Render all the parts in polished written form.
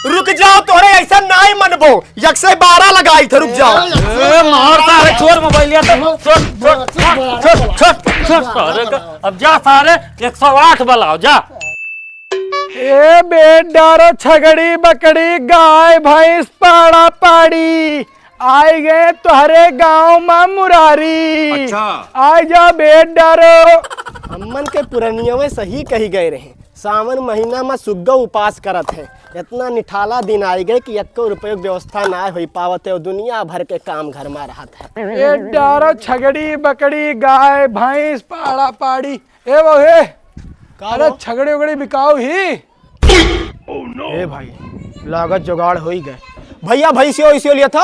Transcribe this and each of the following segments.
रुक जाओ, तोरे ऐसा नहीं मनबो, 112 लगाई थे, रुक जाओ। मारता है, छोड़ मोबाइलिया तो छोड़। अब जा सारे 108 बुलाओ जा। ए बेडारो छगड़ी बकड़ी गाय भैंस पाड़ा पाड़ी आए गए तुम्हारे गांव में मुरारी। अच्छा। आए जा बेडारो। अम्मन के पुरनियों में सही कही गए रहे, सावन महीना में सुग्गा उपास करत है। इतना निठाला दिन आई गए कि 1 रुपये व्यवस्था ना हो पावत है, दुनिया भर के काम घर में रहा था। ए डारो छगड़ी बकड़ी गाय भैंस पाड़ा पाड़ी ए वो हे अरे छगड़ी उगड़ी बिकाओ ही। ए भाई लागत जुगाड़ हो ही गए। भैया भैंसियो लिया था।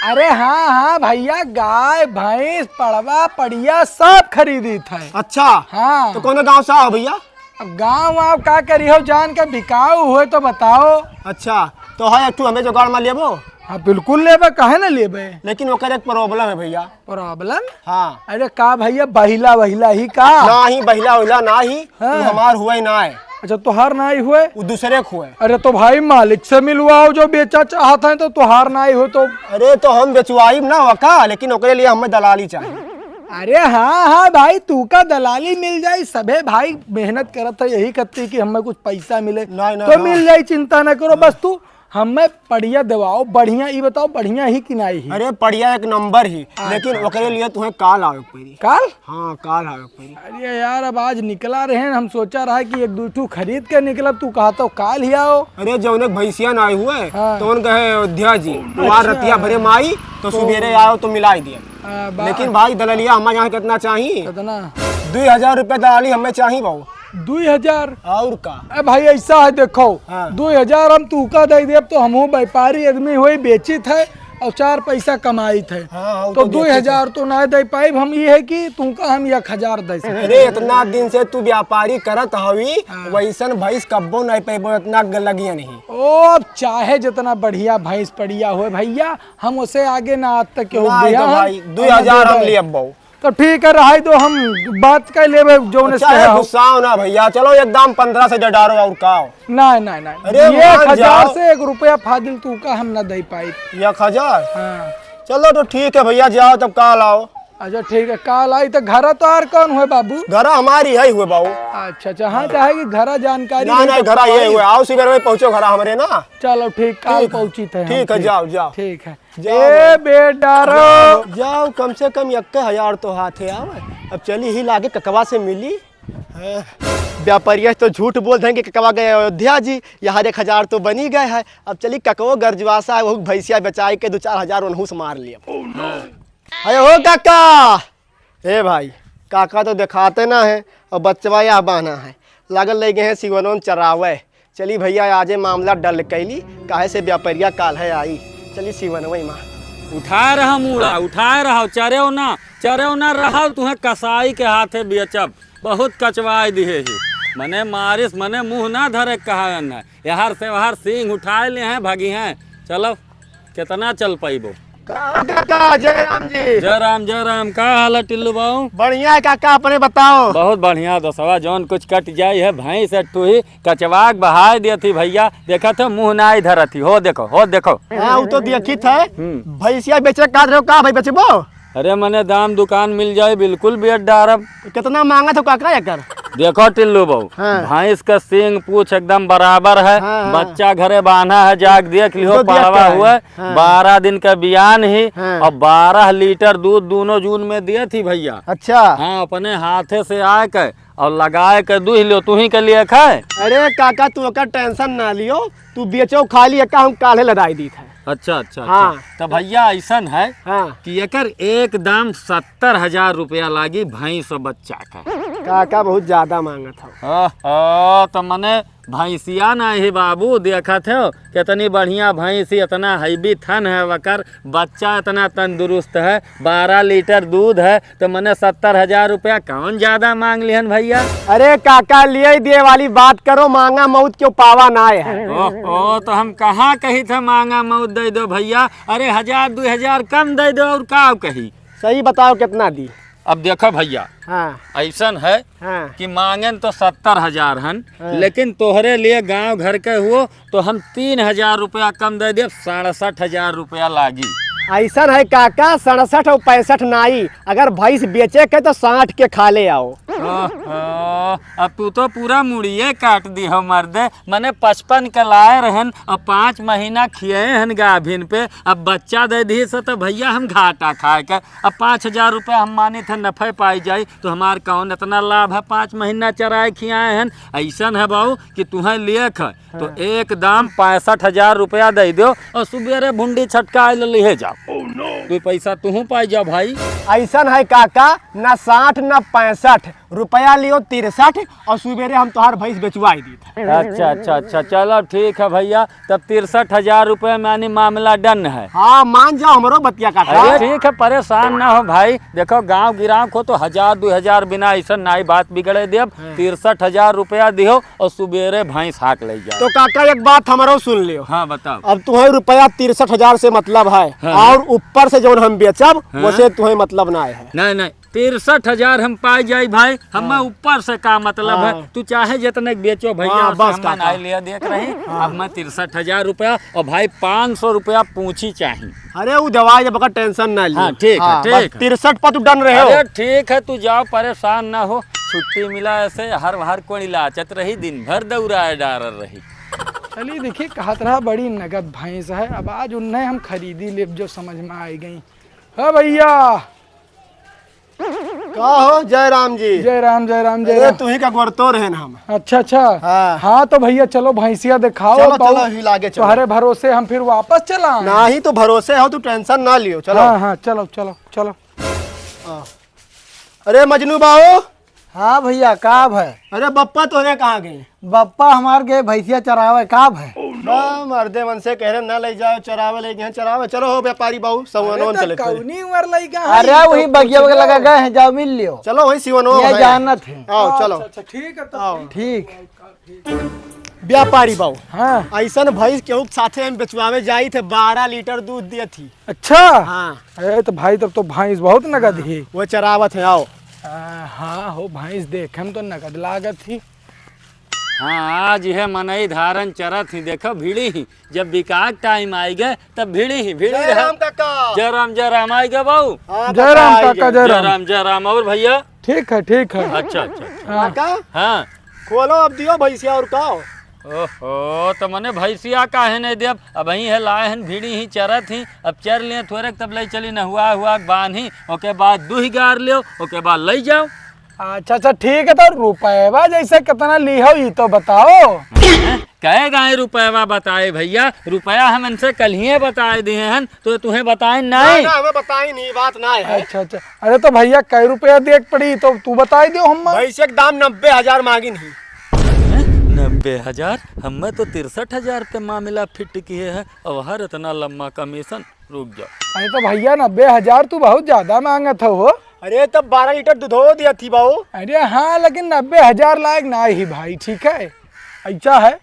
अरे हाँ भैया गाय भैंस पड़वा पड़िया सब खरीदी थे। अच्छा हाँ तो कौन गाँव से आओ भैया? अब गाँव आप का करी हो जान के बिकाऊ हुए तो बताओ। अच्छा तो है तू हमें जुगाड़ में लेबो? हाँ बिल्कुल लेबे, काहे ना लेबे, लेकिन ओकर एक प्रॉब्लम है भैया। प्रॉब्लम? हाँ। अरे का भैया बहिला ही का ना ही बहिला उहिला ना ही। हाँ। तू हमार हुए ना है। अच्छा तुहार ना ही हुए, वो दूसरे को है। अरे तो भाई मालिक से मिलवाओ जो बेचा चाहता है, तो तुहार ना ही हो तो। अरे तो हम बेचवाई ना वका, लेकिन ओकरे लिए हमें दलाली चाहिए। अरे हाँ भाई तू का दलाली मिल जाए, सबे भाई मेहनत करत है यही करती कि हमें कुछ पैसा मिले तो मिल जाए, चिंता न करो। बस तू हमें बढ़िया दवाओ, बढ़िया ये बताओ बढ़िया ही कि नहीं ही? अरे बढ़िया एक नंबर ही, लेकिन ओकरे लिए तुम्हें काल आओ पड़ी। काल? हाँ काल आओ पड़ी। अरे यार अब आज निकला रहे हैं, हम सोचा रहा कि 1-2 खरीद के निकला, तू कहा तो काल ही आओ। अरे जौन एक भैंसिया ना आए हुए। हाँ। तो उनका है अयोध्या जी वहाँ रतिया भरे माई, तो सुबेरे आओ तो मिलाई दिया। लेकिन भाई दलालिया हमारे यहाँ कितना चाहिए? कितना? 2000 रुपये दलाली हमें चाहिए भाऊ। 2000? और का? अरे भाई ऐसा है देखो। हाँ। 2000 हम तू का दे दे, तो हम व्यापारी आदमी हुए बेची थे और 4 पैसा कमाई थे। हाँ, तो 2000 तो ना दे पाई हम, ये है कि तू का हम 1000 दे सकते। अरे इतना दिन से तू व्यापारी करत हवी, वैसन भैंस कब्बो नहीं पेबो, इतना लगिया नहीं। ओ अब चाहे जितना बढ़िया भैंस पड़िया हो भैया, हम उसे आगे ना आज तक क्यों नहीं तो भाई 2000 हम लिए अब। तो ठीक है रहा दो, हम बात कर ले जो गुस्सा ना भैया, चलो एकदम 15 से डरो और का। नहीं अरे 1000 से 1 रुपया फाजिल तू का हम ना दे पाई। 1000? हाँ चलो तो ठीक है भैया, जाओ तब काल आओ। अच्छा ठीक है काल आई। तो घर तो आर कौन हुए बाबू? घर हमारी है हुए बाबू। अच्छा हाँ चाहे कि घर जानकारी नहीं घर ये हुए, आओ सुबह में पहुँचो घर हमारे ना। चलो ठीक काल पहुँची थे। ठीक है जाओ जाओ। ठीक है ए बेडारो जाओ, कम से कम 1000 तो हाथ है। अब चली ही लागे ककवा से मिली। व्यापारिया तो झूठ बोल देंगे कि ककवा गए अयोध्या जी, यहाँ 1000 तो बनी गए है। अब चली ककवो गर्जवासा है, वो भैंसिया बेचाई के 2-4 हजार उन्हू से मार लिया। अरे हो काका। ए भाई काका तो दिखाते ना है, और बच्चवा यहाँ बहना है, लागल ले गए हैं सिवनों चरावे। चली भैया आजे मामला डल कैली, काहे से व्यापारिया काल है आई। चली सिवनवई माँ उठाए रहा मूड़ा, उठाए रहा, चरे ना रहा तुम्हें कसाई के हाथे बेचब, बहुत कचवाई दिए ही। मने मारिस मने मुँह ना धरे कहा न, यार से वहार सिंह उठाए ले हैं भागी हैं। चलो कितना चल पाइबो? काका जय राम जी। जय राम का हाल है टिल्लू बाबू? बढ़िया है काका, अपने बताओ। बहुत बढ़िया दोस्तवा, जौन कुछ कट जाई है भैंस टू ही कचवाक बहाय दी थी भैया, देखा थे मुँह ना इधर थी। हो देखो हाँ वो तो देखित है। भैंसिया बेचे का रहे हो का भाई बेचबो? अरे मने दाम दुकान मिल जाए बिल्कुल बेच डारब। कितना मांगा था काका एकर? देखो टिल्लू बहू, भैंस का सींग पूछ एकदम बराबर है। बच्चा घरे बांधा है, जाग देख लियो पड़वा हुआ। 12 दिन का बियान ही और 12 लीटर दूध दोनों जून में दिए थी भैया। अच्छा हाँ अपने हाथे से आए के और लगाए के दूध लियो, तू ही के लिए खाए। अरे काका तू ओकर टेंशन ना लियो, तू बेचो खाली एका हम काले लदाई दी था। अच्छा हाँ। तो भैया ऐसा है हाँ। कि एकर एक दाम 70,000 रुपया लागी भैंस और बच्चा का। काका बहुत ज्यादा मांगा था। तो मने भैंसिया ना ही बाबू, देखा थे कितनी बढ़िया भैंसी, इतना हैवी थन है वकर, बच्चा इतना तंदुरुस्त है, 12 लीटर दूध है। तो मने 70,000 रुपया कौन ज्यादा मांग लिहन भैया? अरे काका लिए दिए वाली बात करो, मांगा मौत क्यों पावा ना है। तो हम कहाँ कही थे मांगा मौत दे दो भैया? अरे 1000-2000 कम दे दो और का कही। सही बताओ कितना दी? अब देखो भैया, हाँ ऐसन है हाँ कि मांगन तो 70,000 हन, लेकिन तोहरे लिए गांव घर के हुओ तो हम 3,000 रुपया कम दे दिए, 67,000 रुपया लागी। ऐसा है काका, 67 और 65 नाई, अगर भैंस बेचे के तो 60 के खा ले आओ। ओहो, अब तू तो पूरा मुड़िए काट दी हो मर्दे। मैंने 55 के लाए रहन और 5 महीना खिए हन गाभिन पे, अब बच्चा दे दी से तो भैया हम घाटा खाए के। अब 5,000 रुपया हम माने थे नफे पाई जाई तो हमार कौन इतना लाभ है, 5 महीना चराए खियाए हन। ऐसा है बाबू कि तुम्हें लिए ख तो एकदम 65,000 रुपया दे दो और सुबेरे भुंडी छटका ले जाओ। कोई पैसा तू पाई जाओ भाई। ऐसा है काका, न 60 न 65 रुपया लियो 63 और सुबेरे हम तोहार भैंस बेचवाई दी थे। अच्छा अच्छा अच्छा, चलो ठीक है भैया, तब 63,000 रुपये में यानी मामला डन है। हाँ मान जाओ हमरो बतिया काका। अरे ठीक है, परेशान ना हो भाई। देखो गांव गिराव को तो 1,000-2,000 बिना ऐसा नाई बात बिगड़े देव। 63,000 रुपया दियो और सुबेरे भैंस हाक ले जाओ। तो काका एक बात हमारो सुन लियो। हाँ बताओ। अब तुम्हें रुपया 63,000 से मतलब है, हाँ। और ऊपर से जो हम बेचब हाँ। वैसे तुम्हें मतलब ना है। नहीं नहीं, 63,000 हम पाई जाई भाई, हमें ऊपर से का मतलब है। हाँ। तू चाहे जितने बेचो भैया, हाँ, बस हम काका। नाई लिया देख रही। अब मैं 63,000 रुपया और भाई 500 रुपया पूछी चाहिए। अरे वो दवाई जब का टेंशन ना लियो। हाँ, ठीक है, ठीक है। 63 पर तू डन रहे हो। अरे ठीक है, तू जाओ, परेशान ना हो। छुट्टी मिला ऐसे हर कोई लाचत रही, दिन भर दौड़ाए डार रही। चलिए देखिए, कहत रहा बड़ी नगद भैंस है, अब आज उन्हें हम खरीदी ले जो समझ में आई गई। हाँ भैया, का हो जय राम जी। जय राम जय राम जय अरे राम। तू ही का गोरतो रहन हम। अच्छा अच्छा, हाँ। हाँ तो भैया चलो भैंसिया दिखाओ। चलो बहु- चलो ही लागे चलो। तुम्हारे भरोसे हम फिर वापस चला आए। ना ही तो भरोसे हो, तू टेंशन ना लियो। चलो। हाँ हाँ चलो चलो चलो। अरे मजनू बाबू। हाँ भैया, काब है। अरे बप्पा तोरे कहाँ गई? बप्पा हमार के भैंसिया चरावे, काब है। मर्दे मन से कह रहे ना ले जाओ, चरावे ले गए चरावे। चलो हो व्यापारी बाबू, सवनवन चले चले। कौनी उम्र लइका अरे वही बगिया वगैरह लगा गए हैं, जाओ मिल लियो। चलो वही सिवनवन ये है। जानत है। आओ चलो। अच्छा ठीक है आओ। तो। ठीक। व्यापारी बाबू, हाँ ऐसन भैंस केहू के साथे हम बेचवावे जाई थे, 12 लीटर दूध दिए थी। अच्छा। हाँ अरे तो भाई तब तो भैंस बहुत नगद ही। वो चरावत है। आओ। हाँ हो भैंस देखे तो नगद लागत थी। हाँ आज यह मनई धारण चरत ही, देखो भीड़ी ही। जब बिकाक टाइम आई गए तब भीड़ी ही भीड़ी जय राम काका। जय राम आई गए बाबू। हाँ, जय राम आई काका, गए। जय राम। और भैया ठीक है ठीक है। अच्छा अच्छा अच्छा। हाँ। काका हाँ। खोलो अब दियो भैंसिया और का। ओहो, तो मने भैंसिया काहे नहीं देव। अब ही है लाए हन, भीड़ी ही चरत ही। अब चर लिए थोड़े तब ले चली न हुआ बांध ही, ओके बाद दूही गार लियो, ओके बाद ले जाओ। अच्छा अच्छा ठीक है, तो रुपएवा जैसे कितना ली हो ये तो बताओ। कहे गाय रुपया बताए भैया, रुपया हम इनसे कल ही बताए दिए हैं, तो तुम्हें बताए नहीं। ना हमें बताई नहीं, बात ना है। अच्छा अच्छा, अरे तो भैया कई रुपया देख पड़ी तो तू बताई दियो हम। भैंस के दाम 90,000 मांगी नहीं। 90,000? हमें तो 63,000 पे मामला फिट किए है और हर इतना लम्बा कमीशन। रुक जाओ। अरे तो भैया 90,000 तू बहुत ज्यादा मांगत हो। अरे तब 12 लीटर दूध हो दिया थी बाबू। अरे हाँ, लेकिन 90,000 लायक ना ही भाई। ठीक है, ऐसा है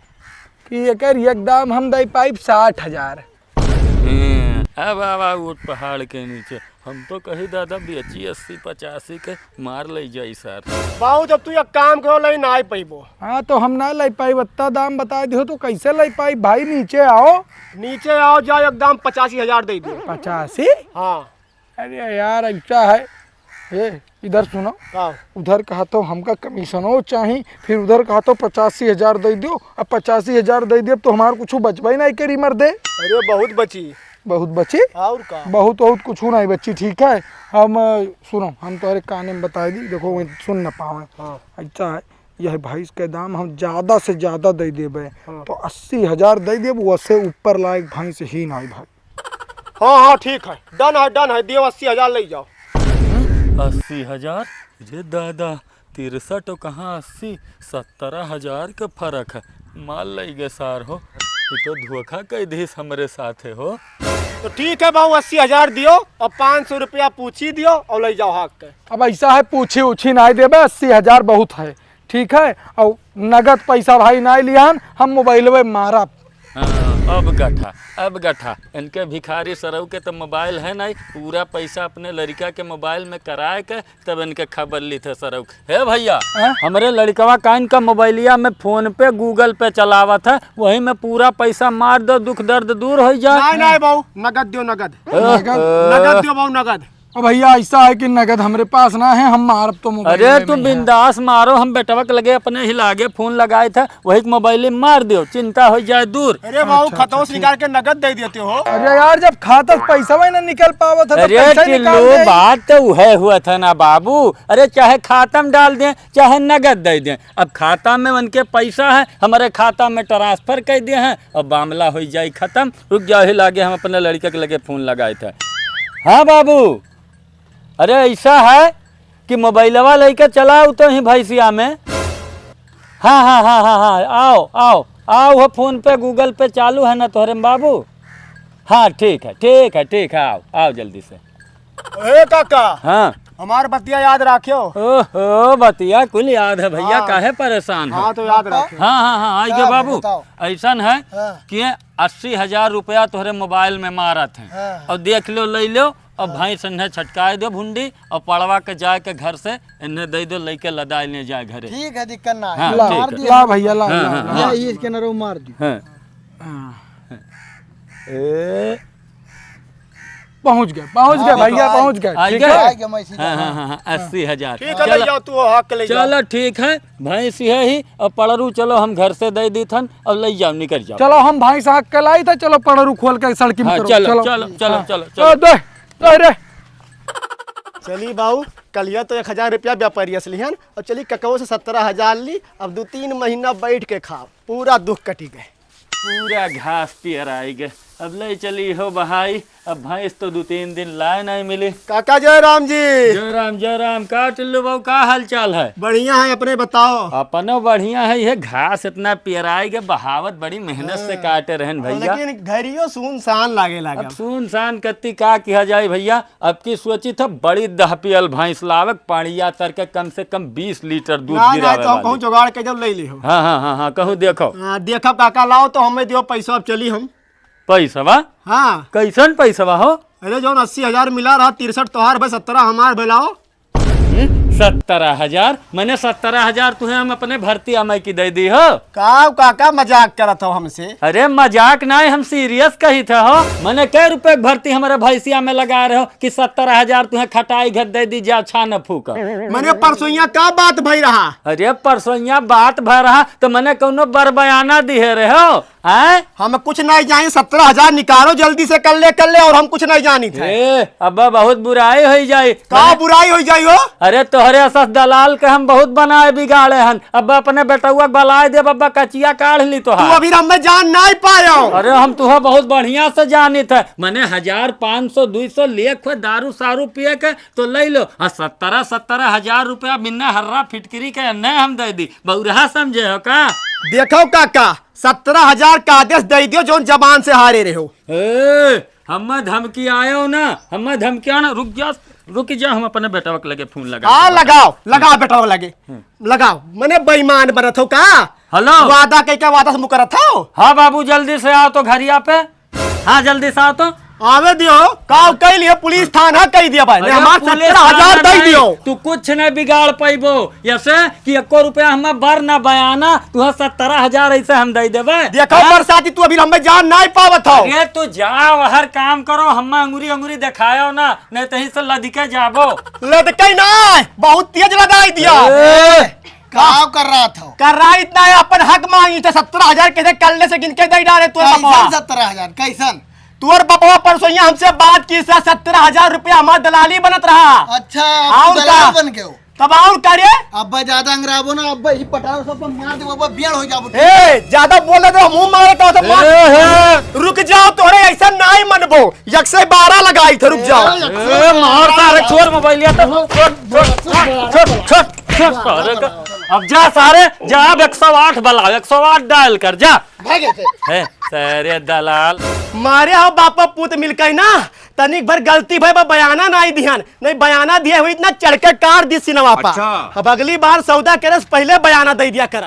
कि एक दाम हम दे पाइप 60,000। अब आवा ऊट पहाड़ के नीचे, हम तो कही दादा बेची 80-85 के मार ले जाई सर। बाबू जब तू एक काम करो ले ना आई पैबो। हाँ तो हम ना ले पाई, इतना दाम बता दियो तो कैसे ले पाई भाई। नीचे आओ। नीचे आओ, जाओ एकदम 85,000 दे दो। 85? हाँ। अरे यार ऐसा है, ये इधर सुनो। हाँ। उधर कहा तो हमका कमीशनो चाहिए, फिर उधर कहा तो 85,000 दे दियो। अब 85,000 दे दियो तो हमारे कुछ बचबा ही नहीं करी मर दे। अरे बहुत बची। बहुत बची? और का? बहुत कुछ नहीं बची। ठीक है, हम सुनो, हम तुम्हारे काने में बता दी, देखो वही सुन न पावे। हाँ। ऐसा है, यह भैंस के दाम हम ज्यादा से ज्यादा दे देवे। हाँ। तो 80,000 दे देव, उससे ऊपर लायक भैंस ही नहीं भाई। हाँ हाँ ठीक है, डन है दियो। 80,000 ले जाओ। 80,000? रे दादा, 63 कहाँ 80, 17,000 का फर्क है। माल ले गए सार हो, ये तो धोखा कह दिस हमारे साथ हो। तो ठीक है बाबू, 80,000 दियो और 500 रुपया पूछी दियो और ले जाओ हाक के। अब ऐसा है, पूछी उछी नहीं देवे, 80,000 बहुत है। ठीक है, और नगद पैसा भाई नहीं लियान, हम मोबाइल में मारा हाँ, अब गठा इनके भिखारी सरऊ के तो मोबाइल है नहीं, पूरा पैसा अपने लड़का के मोबाइल में कराए के तब इनके खबर ली थे सरऊ। हे भैया, हमारे लड़कवा का इनका मोबाइलिया में फोन पे गूगल पे चलावत है, वही में पूरा पैसा मार दो, दुख दर्द दूर हो जाए। नहीं बहू, नगद दो, नगद नगद दो बहू, नगद। भैया ऐसा है कि नगद हमारे पास ना है, हम मारब तो मोबाइल। अरे तुम बिंदास मारो, हम बेटवक लगे अपने ही लागे फोन लगाए थे, वही मोबाइल मार दो, चिंता हो जाए दूर। अरे बहू, खतों से निकाल के नगद दे देते हो। अरे यार, जब खाता पैसा वही ना निकल पावा था, अरे टिल्लू, बात तो वह हुआ था ना बाबू। अरे चाहे खाता में डाल दें चाहे नगद दे दें, अब खाता में उनके पैसा है, हमारे खाता में ट्रांसफर कर दिए हैं, अब मामला हो जाए खत्म। रुक जाओ, ही लागे हम अपने लड़के के लगे फोन लगाए थे। हाँ बाबू, अरे ऐसा है कि मोबाइलवा लेकर चलाओ तो ही भैंसिया में। हाँ हाँ हाँ हाँ हाँ, आओ आओ आओ, वो फोन पे गूगल पे चालू है ना तोहरे बाबू। हाँ ठीक है ठीक है ठीक है, आओ आओ जल्दी से। ए काका, हाँ, हमार बतिया याद रखियो। ओहो, बतिया कुल याद है भैया, काहे परेशान है। हाँ तो याद रखियो। हाँ हाँ हाँ, आइए बाबू। बताओ। ऐसा है कि 80,000 रुपया तोहरे मोबाइल में मारा थे, और देख लो, ले लो, और भैंस इन्हें छटकाए दो भुंडी, और पड़वा के जाए के घर से इन्हें दे दो, लेके लदा ले जाए घरे। ठीक है, दिक्कत ना हाँ, है। ठीक मार है। दिया ला भैया, ला हाँ, ला, हाँ, ला। हाँ। ये इसके नरो मार दी। हाँ। ए, पहुंच गए भैया, पहुंच गए। आ ठीक गए? है। आएगा मैं सीधा। हाँ हाँ हाँ हाँ, 80,000। ठीक है, ले जाओ तू, हक ले जाओ। चलो ठीक है, भैंस है ही, और पड़रू चलो हम घर से दे दी थन, अब ले जाओ, निकल जाओ। चलो हम भाई साहब कल आई था, चलो पड़रू खोल के सड़की में हाँ, करो। चलो चलो चलो चलो चलो दे रे। चली बाबू, कलिया तो 1,000 रुपया व्यापारी लिहन, और चली ककवो से 17,000 ली। अब 2-3 महीना बैठ के खाओ, पूरा दुख कटी गए। पूरा घास पियर आई गए। अब ले चली हो बहाई, अब भैंस तो 2-3 दिन लाए नहीं मिली। काका जय राम जी। जय राम। का टिल्लू बाबू, का हाल चाल है? बढ़िया है, अपने बताओ। अपनो बढ़िया है, ये घास इतना पियराई के, बहावत बड़ी मेहनत से काटे रहन भैया। लेकिन घरियो सुनसान लागे अब लगा। सुनसान कत्ती का किया जाए भैया, अब की सोची था बड़ी दहपियल भैंस लावक, पानिया तर के कम से कम 20 लीटर दूध ना गिरावे तो हम कहूँ वाली। जुगाड़ के जब ले ली हो। हाँ हाँ हाँ हाँ, कहूँ देखो। देखो काका, लाओ तो हमें दियो पैसा, अब चली हम। पैसवा? हाँ, कैसन पैसवा हो? अरे जो 80,000 मिला रहा, 63 तोहार भाई, 17 हमार भैलाओ। 17,000? मैंने 17,000 तुम्हें हम अपने भर्ती अमय की दे दी हो। काका मजाक करत हो हमसे। अरे मजाक नहीं, हम सीरियस कही थे हो। मैंने कई रुपए की भर्ती हमारे भैंसिया में लगा रहे हो कि 17,000 तुम्हें खटाई घर दे दी, जा छा न फूका। मैंने परसों का बात भई रहा। अरे परसों बात भर रहा तो मैंने कौनो बरबयाना दिए रहे हो हैं? हम कुछ नहीं जानी, 17,000 निकालो जल्दी से, कर ले, और हम कुछ नहीं जानी थे। ए, अब्बा बहुत बुराई हो जाए। का बुराई हो जाई हो? अरे तोहरे असस दलाल के हम बहुत बनाए बिगाड़े हन, अब अपने बेटुआ बलाए दे, बब्बा कचिया काढ़ ली तू तोहार। अभी हमें जान नहीं पाया। अरे हम तुहे बहुत बढ़िया से जानी थे, मैंने 1,000 500 200 लेख दारू सारू पिए के तो ले लो, और 17,000 रुपया बिना हर्रा फिटकरी के नहीं हम दे दी, बहुरहा समझे हो का? देखो काका, 17,000 का आदेश दे दियो, जो जबान से हारे रहे हो। हम धमकी आयो ना, हम धमकी आना, रुक जा, हम अपने बेटा के लगे फोन लगा। हाँ लगाओ बेटा लगे, लगाओ। मैंने बेईमान बनत हो का? हेलो, वादा कई वादा से मुकरत हो। हाँ बाबू, जल्दी से आओ तो घरिया पे। हाँ जल्दी से आओ तो। आवे दियो, का कई लिए पुलिस थाना कई दिया भाई, हमार 17,000 दे दियो। तू कुछ नहीं बिगाड़ पैबो, ऐसे कि 1 रुपया हमें बर ना बयाना, तुह 17,000 ऐसे हम दे देबे। देखो बरसाती, तू अभी हमें जान नहीं पावत हो। अरे तू जाओ, हर काम करो, हम अंगुरी दिखायो ना, नहीं तो से लदके जाबो। लदकई ना, बहुत तेज लगाई दिया। काम कर रहा था। कर रहा इतना है, अपन हक मांगी थे। 17,000 कैसे कल्ले से गिन के दे डाले तू? कैसन 17,000? कैसन? तू और बपवा परसों हमसे बात की, 17,000 रुपया हमारा दलाली बनत रहा। अच्छा, और आप दलाल का? बन गए हो। तब और करे अब्बा ज्यादा अंग्राबो ना, अब्बा ही पटाओ सब पर मार दे, अब्बा बियान हो जाबो। ज्यादा बोले तो मुंह मारे तो रुक जाओ, तोरे ऐसा नहीं मनबो। 112 लगाई थे, रुक जाओ। मार सारे, छोड़ मोबाइल छोड़। अब जा सारे, जा, अब 108 बुलाओ, 108 डायल कर जा। भागे थे। सारे दलाल मारे हो बापा पूत मिलकर ना, तनिक भर गलती भाई बयाना नहीं ध्यान नहीं, बयाना दिया हुई इतना चढ़ के कार दी सिनेमा पा। अब अगली बार सौदा करे से पहले बयाना दे दिया करा।